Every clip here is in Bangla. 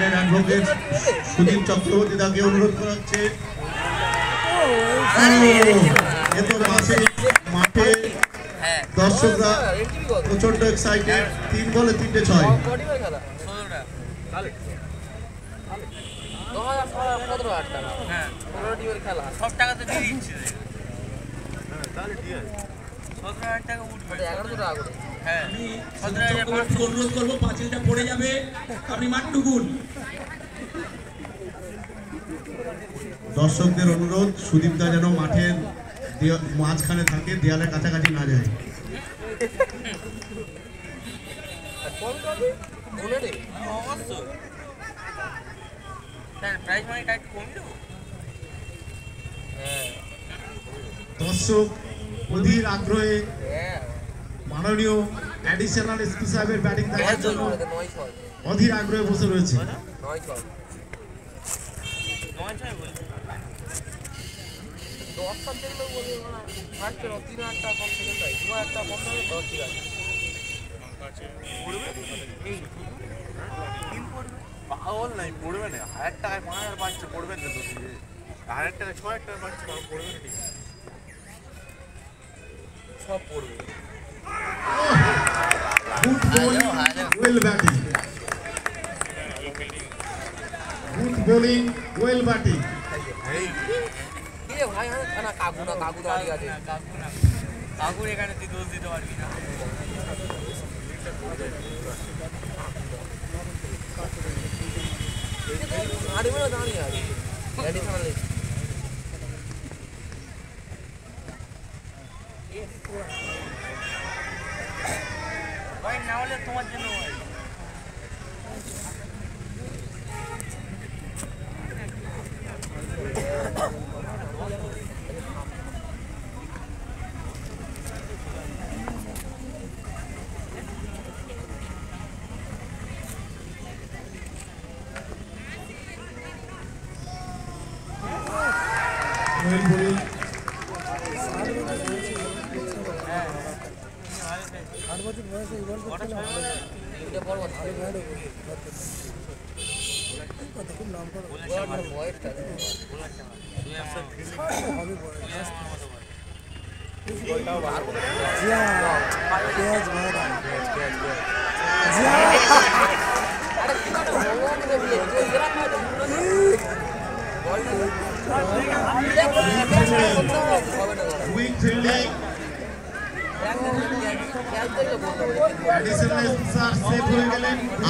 মাঠের অ্যাডভোকেট সুদীপ চক্রবর্তী তাকে অনুরোধ করা হচ্ছে। মাঠে দর্শকরা প্রচন্ড এক্সাইটেড। 3 বলে 3টে 6। অনুরোধ করবো, পাঁচিলটা পড়ে যাবে, আপনি মাঠ ঢুকুন। দর্শকদের অনুরোধ, সুদীপ দা যেন মাঠের মাঝখানে থাকে, দেয়ালের কাছাকাছি না যায়। দর্শক অধীর আগ্রহে মাননীয় অ্যাডিশনাল এসপি সাহেবের ব্যাটিং দেখার জন্য অধীর আগ্রহে বসে রয়েছে। পাগল নাই, পড়বে না। 1000 টাকায় 5000 পাচ্ছে, পড়বেন না তো। 1000 টাকায় 6000 টাকা পাচ্ছে, পড়বে না, ঠিক সব পড়বে। Well batting. Good bowling, well batting. ভাই না কাকু দাঁড়িয়ে আছে। কাকুর এখানে তুই দোষ দিতে পারবি না। দাঁড়িয়ে আছে ভাই, না হলে তোমার জন্য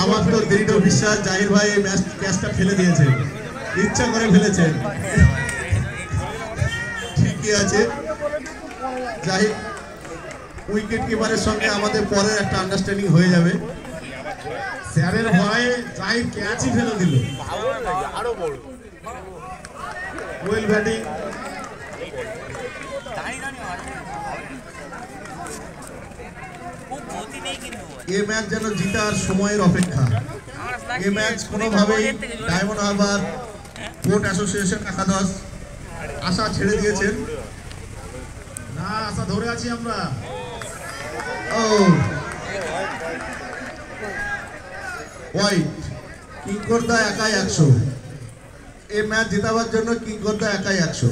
আমার তো দৃঢ় বিশ্বাস জাহির ভাই ক্যাচটা ফেলে দিয়েছেন, ইচ্ছা করে ফেলেছেন। ঠিকই আছে, জাহির উইকেট কিপারের সঙ্গে আমাদের পরের একটা আন্ডারস্ট্যান্ডিং হয়ে যাবে। স্যারের ভয়ে জাহির ক্যাচই ফেলে দিল। Well batting. এ ম্যাচ যেন জিতার সময়ের অপেক্ষা। এ ম্যাচ কোনোভাবেই ডায়মন্ড হারবার পোর্ট অ্যাসোসিয়েশন একাদশ আশা ছেড়ে দিয়েছেন। না, আশা ধরে আছি আমরা। ও ওয়াইট, কিংকর্দা একাই 100। এ ম্যাচ জেতাবার জন্য কিংকর্দা একাই 100।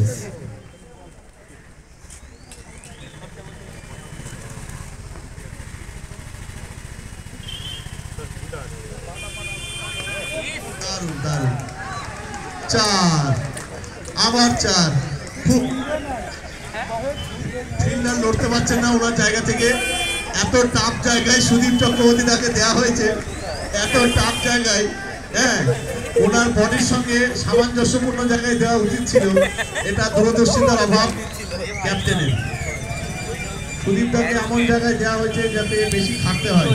দারুণ দারুণ। 4, আবার 4। ফিল্ডার লড়তে পারছেন না ওনার জায়গা থেকে। এত টাফ জায়গায় সুদীপ চক্রবর্তী তাকে দেওয়া হয়েছে, এত টাফ জায়গায়। হ্যাঁ, ওনার বডির সঙ্গে সামঞ্জস্যপূর্ণ জায়গায় দেওয়া উচিত ছিল। এটা দূরদর্শিতার অভাব ক্যাপ্টেনের। সুদীপ দাকে এমন জায়গায় দেওয়া হয়েছে যাতে বেশি খাটতে হয়।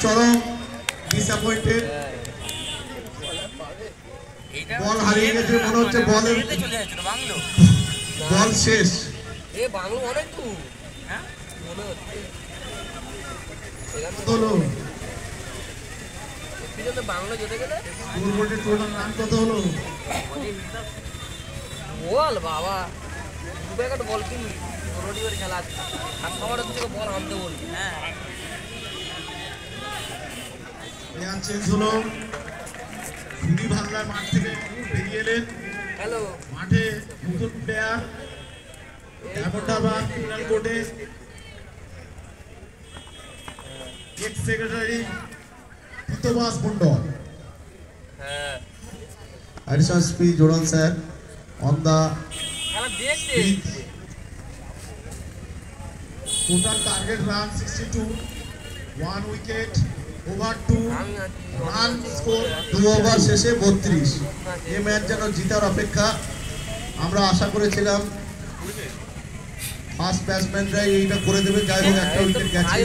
চরম ডিসঅ্যাপয়েন্টেড। বল হারিয়ে গেছে, মনে হচ্ছে বল শেষ। বাংলা যেতে গেলে রান কত হলো? বল বাবা, দু প্যাকেট বল কিনবি, রবিবার খেলা আছে, আর খাবারের থেকে বল আনতে বলবি। হ্যাঁ, প্লেয়ার চেঞ্জ হলো, খুবই ভাল্লার মাঠ থেকে বেরিয়ে এলেন। হ্যালো, মাঠে নতুন প্লেয়ার এমনটা ক্রিমিনাল কোর্টে এক্স সেক্রেটারি পিতবাস মন্ডল। হ্যাঁ Additional speed, Jordan sir, on the খেলা দেখতে pitch. Total target run 62, 1 wicket, over 2, আমি আছি run score 2 over শেষে 32। এই ম্যাচ যেন জিতার অপেক্ষা। আমরা আশা করেছিলাম ফার্স্ট ব্যাটসম্যানরাই এইটা করে দেবে, যাই হোক একটা উইকেট গেছে।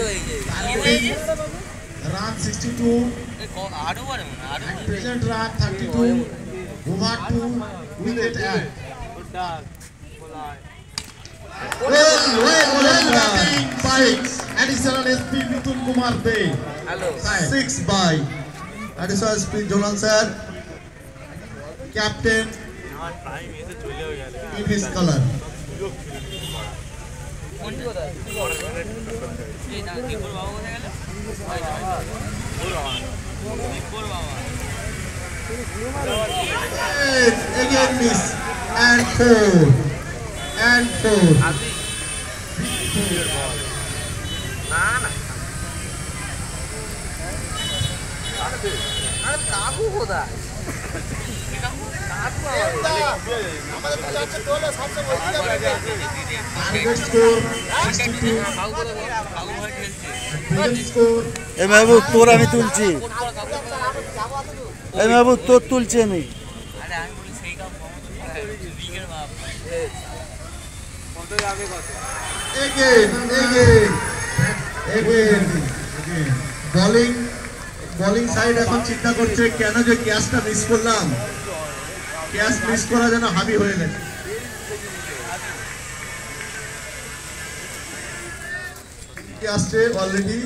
রান 62 আরো পারে না, আরো and present run 32, over 2, wicket at. Well batting by additional SP Mithun Kumar Dey. Hello 6 by additional SP Jonan sir, captain in his color. কোনটি কোথায়? এই না, দীপুর বাবা কোথায় গেল? দীপুর বাবা Again miss and 4 and 4. আপনি না না, আরে কাকু কোথায়? কাকু Target score 62. Present score এ মেহবুব তোর আমি তুলছি, এ মেহবুব তোর তুলছি আমি। আরে আমি বলি সেই কাম লিগের বাপ again. Bowling side এখন চিন্তা করছে কেন যে ক্যাচটা মিস করলাম, ক্যাচ মিস করা যেন হাবি হয়ে গেছে। আসছে অলরেডি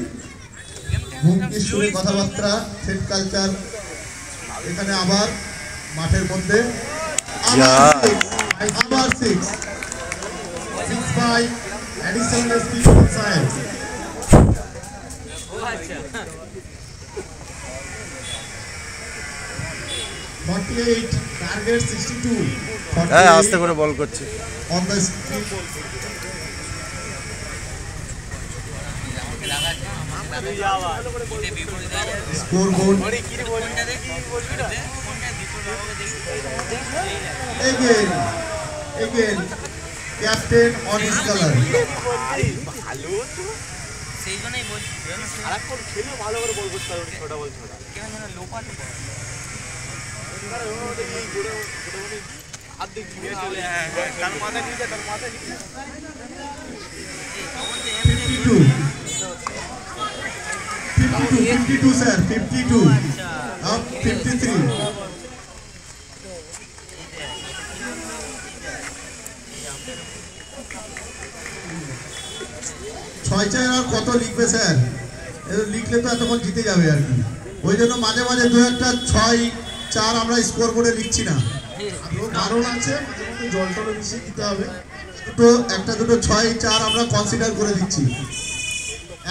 হুমকি সুরে কথাবার্তা, সেট কালচার এখানে আবার মাঠের মধ্যে আবার 6 by additional speed science. ও আচ্ছা 48 target 62. হ্যাঁ আস্তে করে বল করছে। On the speed. Scoreboard. Again. Captain on his color. সেই জন্যই বলছি আরেকবার খেলে ভালো করে বল করতে পারবে, ছোটা বল ছোটা কেন যেন লোপাতে আর্ধেক ঘিরে চলে তার মাথা নিয়ে যায়, তার মাথা নিয়ে 52 sir, 52. Up 53. ছয় চার আর কত লিখবে স্যার, লিখলে তো এতক্ষণ জিতে যাবে আর কি। ওই জন্য মাঝে মাঝে দু একটা 6-4 আমরা স্কোর বোর্ডে লিখছি না, কারণ আছে মাঝে মাঝে জল টল মিশিয়ে দিতে হবে। একটা দুটো 6-4 আমরা কনসিডার করে দিচ্ছি।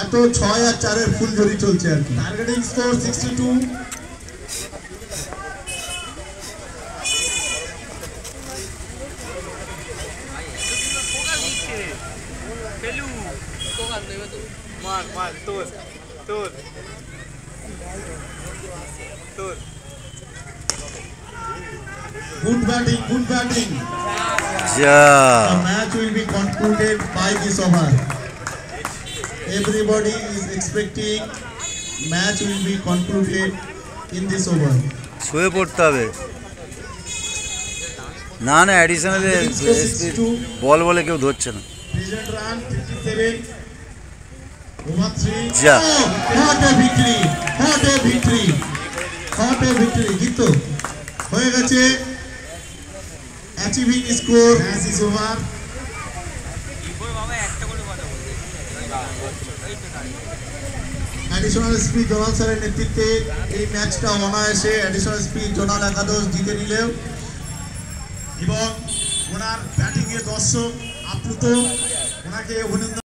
এত 6 আর 4-এর ফুল জড়ি চলছে আর কি। Targeting score 62। মার মার তোর তোর তোর Good batting, good batting. যা The match will be concluded by this over. Everybody is expecting match will be concluded in this over. শুয়ে পড়তে হবে। না না অ্যাডিশনালে বল বলে কেউ ধরছে না। Present run 57. Over 3. Ja. Oh, what a victory! What a victory! What a victory! জিতো হয়ে গেছে। Achieving score as is over. দীপুর বাবা একটা করে কথা বলছে অ্যাডিশনাল স্পিড জোনাল স্যারের নেতৃত্বে এই ম্যাচটা অনায়াসে অ্যাডিশনাল স্পিড জোনাল একাদশ জিতে নিলেও এবং ওনার ব্যাটিং এ দর্শক আপ্লুত, ওনাকে অভিনন্দন।